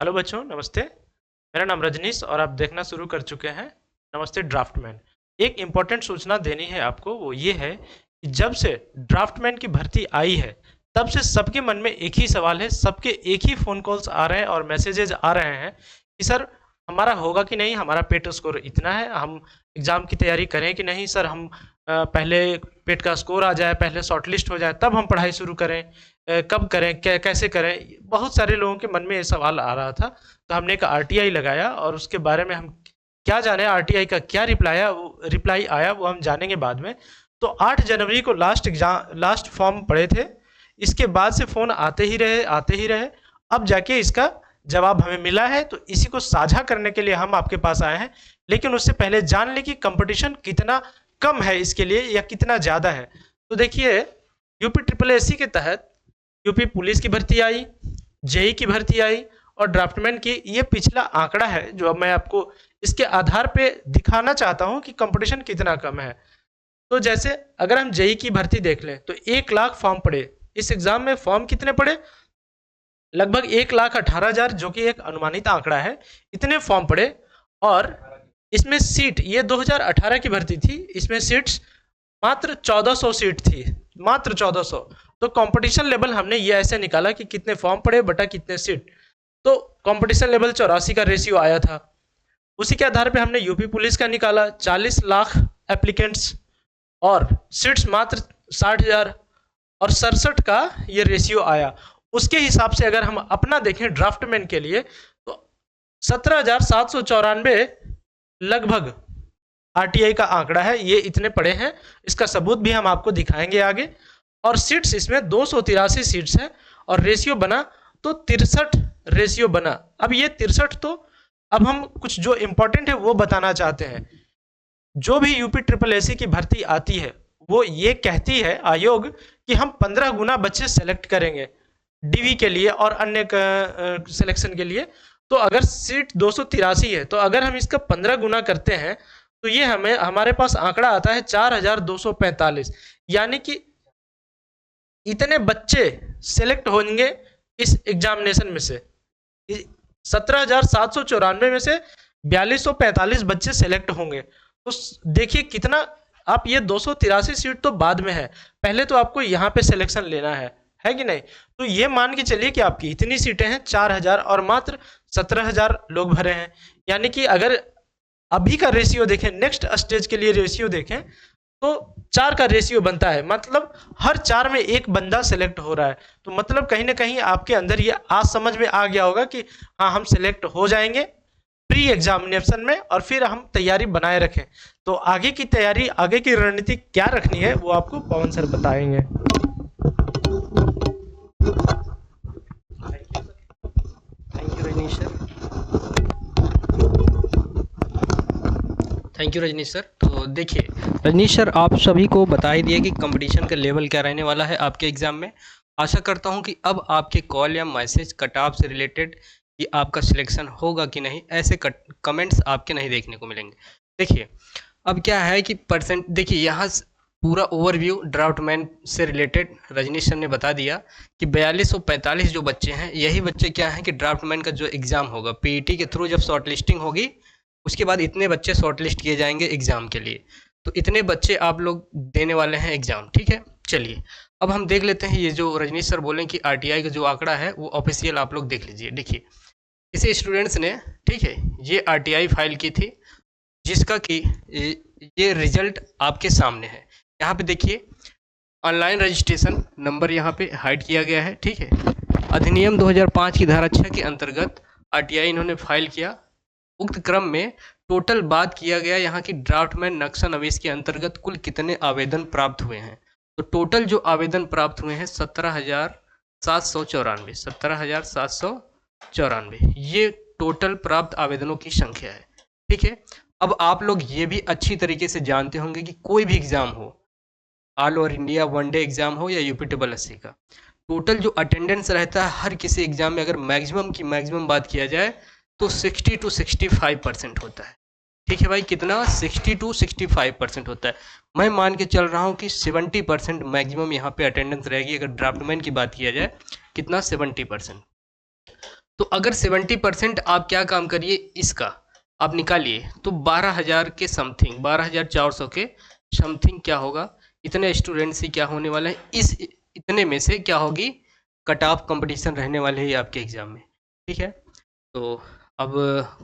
Hello बच्चों, नमस्ते। मेरा नाम रजनीश और आप देखना शुरू कर चुके हैं नमस्ते ड्राफ्टमैन। एक इम्पॉर्टेंट सूचना देनी है आपको, वो ये है कि जब से ड्राफ्टमैन की भर्ती आई है तब से सबके मन में एक ही सवाल है, सबके एक ही फ़ोन कॉल्स आ रहे हैं और मैसेजेस आ रहे हैं कि सर हमारा होगा कि नहीं, हमारा पेट स्कोर इतना है, हम एग्ज़ाम की तैयारी करें कि नहीं सर, हम पहले पेट का स्कोर आ जाए, पहले शॉर्ट लिस्ट हो जाए तब हम पढ़ाई शुरू करें, कब करें, कैसे करें। बहुत सारे लोगों के मन में ये सवाल आ रहा था, तो हमने एक आरटीआई लगाया और उसके बारे में हम क्या जाने, आरटीआई का क्या रिप्लाई आया वो हम जानेंगे बाद में। तो 8 जनवरी को लास्ट फॉर्म पड़े थे, इसके बाद से फ़ोन आते ही रहे। अब जाके इसका जवाब हमें मिला है, तो इसी को साझा करने के लिए हम आपके पास आए हैं। लेकिन उससे पहले जान लें कि कंपटीशन कितना कम है इसके लिए या कितना ज़्यादा है। तो देखिए, यूपी ट्रिपल एससी के तहत यूपी पुलिस की भर्ती आई, जेई की भर्ती आई और ड्राफ्टमैन की, ये पिछला आंकड़ा है जो अब मैं आपको इसके आधार पे दिखाना चाहता हूं कि कंपटीशन कितना कम है। तो जैसे अगर हम जेई की भर्ती देख लें तो 1 लाख फॉर्म पड़े। इस एग्जाम में फॉर्म कितने पड़े? लगभग 1,18,000, जो कि एक अनुमानित आंकड़ा है। इतने फॉर्म पड़े और इसमें सीट, ये 2018 की भर्ती थी, इसमें सीट्स मात्र 1400 सीट थी, मात्र 1400। तो कंपटीशन लेवल हमने ये ऐसे निकाला कि कितने फॉर्म पड़े बटा कितने सीट, तो कंपटीशन लेवल 84 का रेशियो आया था। उसी के आधार पे हमने यूपी पुलिस का निकाला, 40 लाख एप्लीकेंट्स और सीट्स मात्र 60,000 और 67 का ये रेशियो आया। उसके हिसाब से अगर हम अपना देखें ड्राफ्टमैन के लिए तो 17,794 लगभग आरटीआई का आंकड़ा है, ये इतने पड़े हैं। इसका सबूत भी हम आपको दिखाएंगे आगे। और सीट्स इसमें 283 सीट्स हैं और रेशियो बना तो 63 रेशियो बना। अब ये 63, तो अब हम कुछ जो इंपॉर्टेंट है वो बताना चाहते हैं। जो भी यूपी ट्रिपल एससी की भर्ती आती है वो ये कहती है आयोग कि हम 15 गुना बच्चे सेलेक्ट करेंगे डीवी के लिए और अन्य सिलेक्शन के लिए। तो अगर सीट 283 है तो अगर हम इसका 15 गुना करते हैं तो ये हमें हमारे पास आंकड़ा आता है 4,245, यानी कि इतने बच्चे सेलेक्ट होंगे इस एग्जामिनेशन में से। 17,794 में से 4,245 बच्चे सेलेक्ट होंगे। तो देखिए कितना, आप ये 283 सीट तो बाद में है, पहले तो आपको यहाँ पे सिलेक्शन लेना है कि नहीं। तो ये मान के चलिए कि आपकी इतनी सीटें हैं 4,000 और मात्र 17,000 लोग भरे हैं। यानी कि अगर अभी का रेशियो देखें, नेक्स्ट स्टेज के लिए रेशियो देखें तो 4 का रेशियो बनता है, मतलब हर 4 में एक बंदा सेलेक्ट हो रहा है। तो मतलब कहीं ना कहीं आपके अंदर ये आज समझ में आ गया होगा कि हाँ, हम सेलेक्ट हो जाएंगे प्री एग्जामिनेशन में और फिर हम तैयारी बनाए रखें। तो आगे की तैयारी, आगे की रणनीति क्या रखनी है वो आपको पवन सर बताएंगे। Thank you Rajnish sir. Thank you Rajnish sir. तो देखिए रजनीश सर, आप सभी को बता ही दिए कि कंपटीशन का लेवल क्या रहने वाला है आपके एग्ज़ाम में। आशा करता हूं कि अब आपके कॉल या मैसेज कट ऑफ से रिलेटेड कि आपका सिलेक्शन होगा कि नहीं, ऐसे कमेंट्स आपके नहीं देखने को मिलेंगे। देखिए अब क्या है कि परसेंट, देखिए यहाँ पूरा ओवरव्यू ड्राफ्टमैन से रिलेटेड रजनीश सर ने बता दिया कि 4245 जो बच्चे हैं, यही बच्चे क्या हैं कि ड्राफ्टमैन का जो एग्ज़ाम होगा पीईटी के थ्रू, जब शॉर्ट लिस्टिंग होगी उसके बाद इतने बच्चे शॉर्ट लिस्ट किए जाएंगे एग्ज़ाम के लिए। तो इतने बच्चे आप लोग देने वाले हैं एग्ज़ाम, ठीक है। चलिए अब हम देख लेते हैं ये जो रजनीश सर बोलें कि आरटीआई का जो आंकड़ा है वो ऑफिशियल आप लोग देख लीजिए। देखिए इसे स्टूडेंट्स ने, ठीक है, ये आरटीआई फाइल की थी जिसका कि ये रिजल्ट आपके सामने है। यहाँ पे देखिए ऑनलाइन रजिस्ट्रेशन नंबर यहाँ पे हाइड किया गया है, ठीक है। अधिनियम 2005 की धारा 6 के अंतर्गत आरटीआई इन्होंने फाइल किया। उक्त क्रम में टोटल बात किया गया यहाँ की ड्राफ्टमैन नक्शा नवीस के अंतर्गत कुल कितने आवेदन प्राप्त हुए हैं। तो टोटल जो आवेदन प्राप्त हुए हैं 17,794, 17,794 ये टोटल प्राप्त आवेदनों की संख्या है, ठीक है। अब आप लोग ये भी अच्छी तरीके से जानते होंगे कि कोई भी एग्जाम हो, all over India one day exam हो या यूपी ट्रिपल एससी का, टोटल जो अटेंडेंस रहता है हर किसी एग्जाम में, अगर मैक्सिमम की मैक्सिमम बात किया जाए तो 60 to 65% होता है, ठीक है भाई। कितना? 60 to 65% होता है। मैं मान के चल रहा हूँ कि 70% मैक्सिमम यहाँ पे अटेंडेंस रहेगी अगर ड्राफ्टमैन की बात किया जाए। कितना? 70%। तो अगर 70% आप क्या काम करिए, इसका आप निकालिए तो 12,000 के समथिंग, 12,400 के समथिंग क्या होगा, इतने स्टूडेंट से क्या होने वाला है, इस इतने में से क्या होगी, कट ऑफ कंपटीशन रहने वाले हैं आपके एग्जाम में। ठीक है, तो अब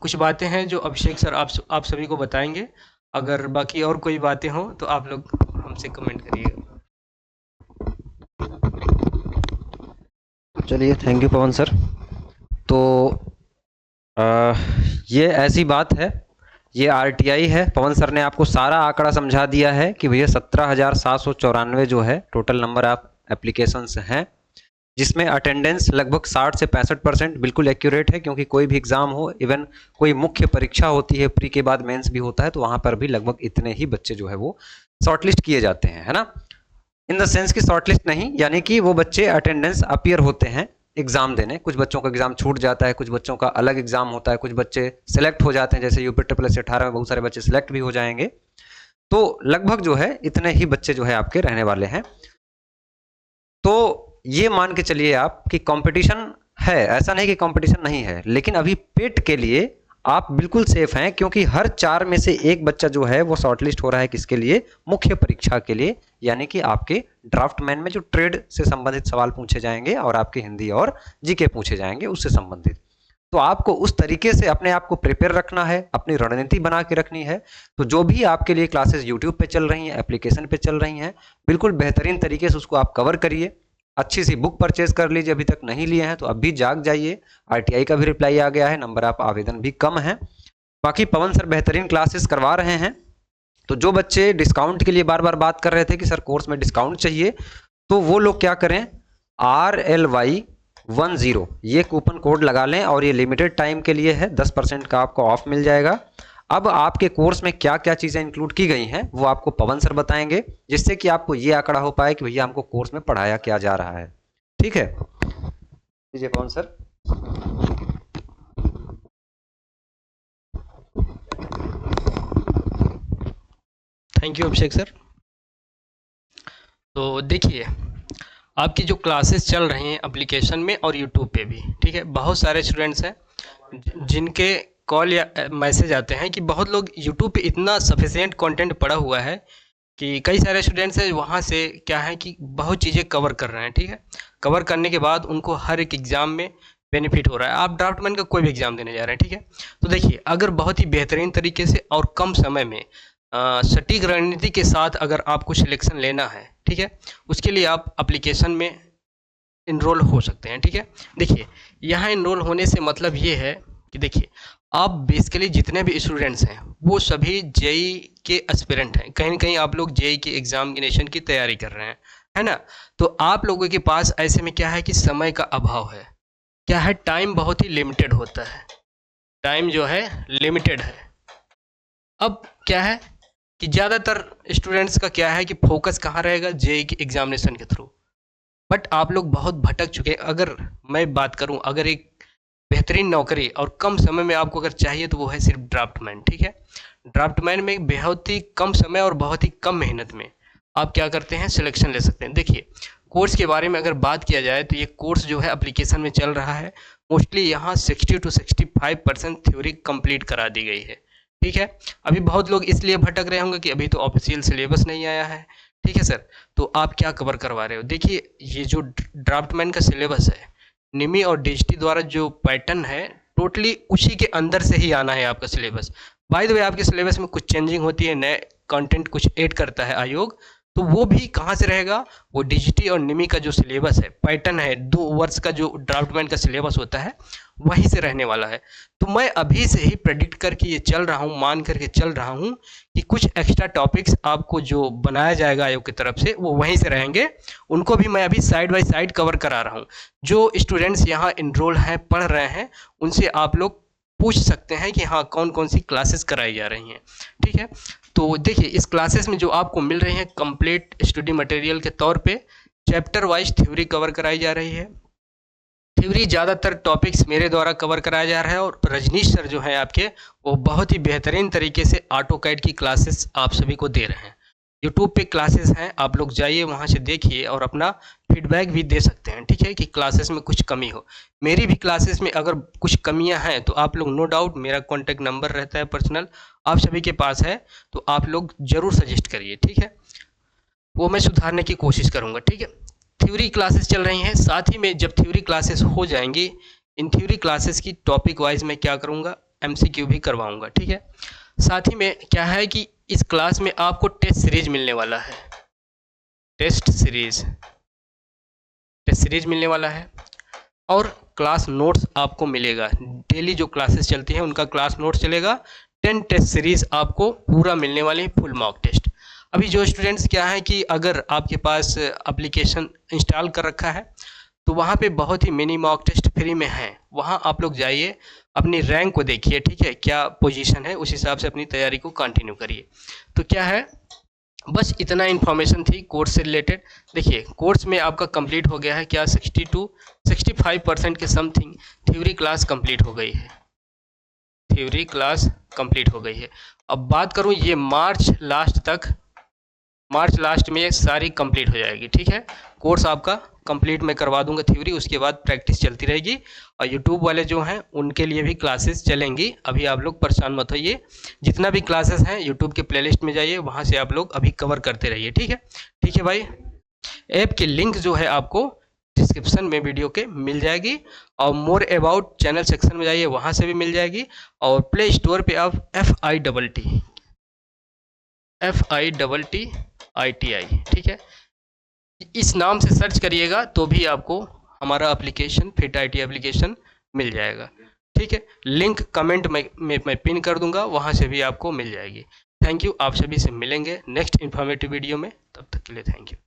कुछ बातें हैं जो अभिषेक सर आप सभी को बताएंगे। अगर बाकी और कोई बातें हों तो आप लोग हमसे कमेंट करिएगा। चलिए, थैंक यू पवन सर। तो अ, ये ऐसी बात है, ये आरटीआई है। पवन सर ने आपको सारा आंकड़ा समझा दिया है कि भैया 17,794 जो है टोटल नंबर ऑफ एप्लीकेशंस हैं, जिसमें अटेंडेंस लगभग 60 से 65% बिल्कुल एक्यूरेट है, क्योंकि कोई भी एग्जाम हो, इवन कोई मुख्य परीक्षा होती है, प्री के बाद मेंस भी होता है, तो वहां पर भी लगभग इतने ही बच्चे जो है वो शॉर्टलिस्ट किए जाते हैं, है ना। इन द सेंस की शॉर्टलिस्ट नहीं, यानी कि वो बच्चे अटेंडेंस अपीयर होते हैं एग्जाम देने। कुछ बच्चों का एग्जाम छूट जाता है, कुछ बच्चों का अलग एग्जाम होता है, कुछ बच्चे सिलेक्ट हो जाते हैं, जैसे यूपी ट्रिपल 18 में बहुत सारे बच्चे सिलेक्ट भी हो जाएंगे। तो लगभग जो है इतने ही बच्चे जो है आपके रहने वाले हैं। तो ये मान के चलिए आप कि कंपटीशन है, ऐसा नहीं कि कंपटीशन नहीं है, लेकिन अभी पेट के लिए आप बिल्कुल सेफ हैं, क्योंकि हर 4 में से एक बच्चा जो है वो शॉर्टलिस्ट हो रहा है किसके लिए, मुख्य परीक्षा के लिए, यानी कि आपके ड्राफ्टमैन में जो ट्रेड से संबंधित सवाल पूछे जाएंगे और आपके हिंदी और जीके पूछे जाएंगे उससे संबंधित। तो आपको उस तरीके से अपने आप को प्रिपेयर रखना है, अपनी रणनीति बना के रखनी है। तो जो भी आपके लिए क्लासेस यूट्यूब पे चल रही हैं, एप्लीकेशन पे चल रही हैं, बिल्कुल बेहतरीन तरीके से उसको आप कवर करिए। अच्छी सी बुक परचेज कर लीजिए, अभी तक नहीं लिए हैं तो अब भी जाग जाइए। आरटीआई का भी रिप्लाई आ गया है, नंबर ऑफ आवेदन भी कम है। बाकी पवन सर बेहतरीन क्लासेस करवा रहे हैं। तो जो बच्चे डिस्काउंट के लिए बार बार बात कर रहे थे कि सर कोर्स में डिस्काउंट चाहिए, तो वो लोग क्या करें, RLY10 ये कूपन कोड लगा लें, और ये लिमिटेड टाइम के लिए है, 10% का आपको ऑफ मिल जाएगा। अब आपके कोर्स में क्या क्या चीज़ें इंक्लूड की गई हैं वो आपको पवन सर बताएंगे, जिससे कि आपको ये आंकड़ा हो पाए कि भैया हमको कोर्स में पढ़ाया क्या जा रहा है। ठीक है, लीजिए Pawan sir. Thank you Abhishek sir. तो देखिए, आपकी जो क्लासेस चल रही हैं एप्लीकेशन में और यूट्यूब पे भी, ठीक है, बहुत सारे स्टूडेंट्स हैं जिनके कॉल या मैसेज आते हैं कि बहुत लोग यूट्यूब पे इतना सफिशिएंट कंटेंट पड़ा हुआ है कि कई सारे स्टूडेंट्स हैं वहाँ से क्या है कि बहुत चीज़ें कवर कर रहे हैं। ठीक है, कवर करने के बाद उनको हर एक एग्ज़ाम में बेनिफिट हो रहा है। आप ड्राफ्टमैन का कोई भी एग्ज़ाम देने जा रहे हैं, ठीक है, तो देखिए अगर बहुत ही बेहतरीन तरीके से और कम समय में सटीक रणनीति के साथ अगर आपको सिलेक्शन लेना है, ठीक है, उसके लिए आप एप्लीकेशन में इनरोल हो सकते हैं। ठीक है, देखिए यहाँ इनरोल होने से मतलब ये है कि देखिए आप बेसिकली जितने भी स्टूडेंट्स हैं वो सभी जेई के एस्पिरेंट हैं, कहीं ना कहीं आप लोग जेई के एग्जामिनेशन की तैयारी कर रहे हैं, है ना। तो आप लोगों के पास ऐसे में क्या है कि समय का अभाव है, क्या है, टाइम बहुत ही लिमिटेड होता है, टाइम जो है लिमिटेड है। अब क्या है कि ज़्यादातर स्टूडेंट्स का क्या है कि फोकस कहाँ रहेगा, जेई के एग्जामिनेशन के थ्रू, बट आप लोग बहुत भटक चुके हैं। अगर मैं बात करूं, अगर एक बेहतरीन नौकरी और कम समय में आपको अगर चाहिए तो वो है सिर्फ ड्राफ्टमैन। ठीक है, ड्राफ्टमैन में बहुत ही कम समय और बहुत ही कम मेहनत में आप क्या करते हैं, सिलेक्शन ले सकते हैं। देखिए कोर्स के बारे में अगर बात किया जाए तो ये कोर्स जो है एप्लीकेशन में चल रहा है, मोस्टली यहाँ 60 to 65% थ्योरी कंप्लीट करा दी गई है। ठीक है, अभी बहुत लोग इसलिए भटक रहे होंगे कि अभी तो ऑफिशियल सिलेबस नहीं आया है। ठीक है सर, तो आप क्या कवर करवा रहे हो, देखिए ये जो ड्राफ्टमैन का सिलेबस है, निमी और डिजिटी द्वारा जो पैटर्न है, टोटली उसी के अंदर से ही आना है आपका सिलेबस। बाय द वे आपके सिलेबस में कुछ चेंजिंग होती है, नए कंटेंट कुछ ऐड करता है आयोग, तो वो भी कहाँ से रहेगा, वो डिजिटी और निमी का जो सिलेबस है, पैटर्न है, 2 वर्ष का जो ड्राफ्टमैन का सिलेबस होता है वहीं से रहने वाला है। तो मैं अभी से ही प्रेडिक्ट करके ये चल रहा हूँ, मान करके चल रहा हूँ कि कुछ एक्स्ट्रा टॉपिक्स आपको जो बनाया जाएगा आयोग की तरफ से वो वहीं से रहेंगे, उनको भी मैं अभी साइड बाय साइड कवर करा रहा हूँ। जो स्टूडेंट्स यहाँ इनरोल हैं, पढ़ रहे हैं, उनसे आप लोग पूछ सकते हैं कि हाँ कौन कौन सी क्लासेस कराई जा रही हैं। ठीक है, तो देखिए इस क्लासेस में जो आपको मिल रही हैं कंप्लीट स्टडी मटेरियल के तौर पे चैप्टर वाइज थ्योरी कवर कराई जा रही है। थ्योरी ज़्यादातर टॉपिक्स मेरे द्वारा कवर कराया जा रहा है, और रजनीश सर जो हैं आपके, वो बहुत ही बेहतरीन तरीके से ऑटोकैड की क्लासेस आप सभी को दे रहे हैं। यूट्यूब पे क्लासेस हैं, आप लोग जाइए वहाँ से देखिए और अपना फीडबैक भी दे सकते हैं, ठीक है, कि क्लासेस में कुछ कमी हो। मेरी भी क्लासेस में अगर कुछ कमियां हैं तो आप लोग नो डाउट, मेरा कॉन्टैक्ट नंबर रहता है पर्सनल, आप सभी के पास है, तो आप लोग ज़रूर सजेस्ट करिए, ठीक है, वो मैं सुधारने की कोशिश करूँगा, ठीक है। थ्योरी क्लासेस चल रही हैं, साथ ही में जब थ्योरी क्लासेस हो जाएंगी, इन थ्योरी क्लासेस की टॉपिक वाइज मैं क्या करूँगा, MCQ भी करवाऊँगा, ठीक है। साथ ही में क्या है कि इस क्लास में आपको टेस्ट सीरीज मिलने वाला है, टेस्ट सीरीज मिलने वाला है, और क्लास नोट्स आपको मिलेगा। डेली जो क्लासेस चलती हैं उनका क्लास नोट्स चलेगा। 10 टेस्ट सीरीज आपको पूरा मिलने वाली है, फुल मॉक टेस्ट। अभी जो स्टूडेंट्स क्या है कि अगर आपके पास एप्लीकेशन इंस्टॉल कर रखा है तो वहाँ पे बहुत ही मिनी मॉक टेस्ट फ्री में है, वहाँ आप लोग जाइए, अपनी रैंक को देखिए, ठीक है, क्या पोजीशन है, उस हिसाब से अपनी तैयारी को कंटिन्यू करिए। तो क्या है, बस इतना इन्फॉर्मेशन थी कोर्स से रिलेटेड। देखिए कोर्स में आपका कंप्लीट हो गया है क्या, 65% के समथिंग थ्योरी क्लास कंप्लीट हो गई है, थ्योरी क्लास कंप्लीट हो गई है। अब बात करूँ, ये मार्च लास्ट में सारी कंप्लीट हो जाएगी, ठीक है। कोर्स आपका कंप्लीट मैं करवा दूंगा थ्योरी, उसके बाद प्रैक्टिस चलती रहेगी। और यूट्यूब वाले जो हैं उनके लिए भी क्लासेस चलेंगी, अभी आप लोग परेशान मत होइए। जितना भी क्लासेस हैं यूट्यूब के प्लेलिस्ट में जाइए, वहाँ से आप लोग अभी कवर करते रहिए, ठीक है। ठीक है भाई, ऐप की लिंक जो है आपको डिस्क्रिप्शन में वीडियो के मिल जाएगी, और मोर अबाउट चैनल सेक्शन में जाइए, वहाँ से भी मिल जाएगी। और प्ले स्टोर पे आप FITTITI, ठीक है, इस नाम से सर्च करिएगा तो भी आपको हमारा एप्लीकेशन फिट IT एप्लीकेशन मिल जाएगा, ठीक है। लिंक कमेंट में मैं पिन कर दूंगा, वहाँ से भी आपको मिल जाएगी। थैंक यू, आप सभी से मिलेंगे नेक्स्ट इन्फॉर्मेटिव वीडियो में, तब तक के लिए थैंक यू।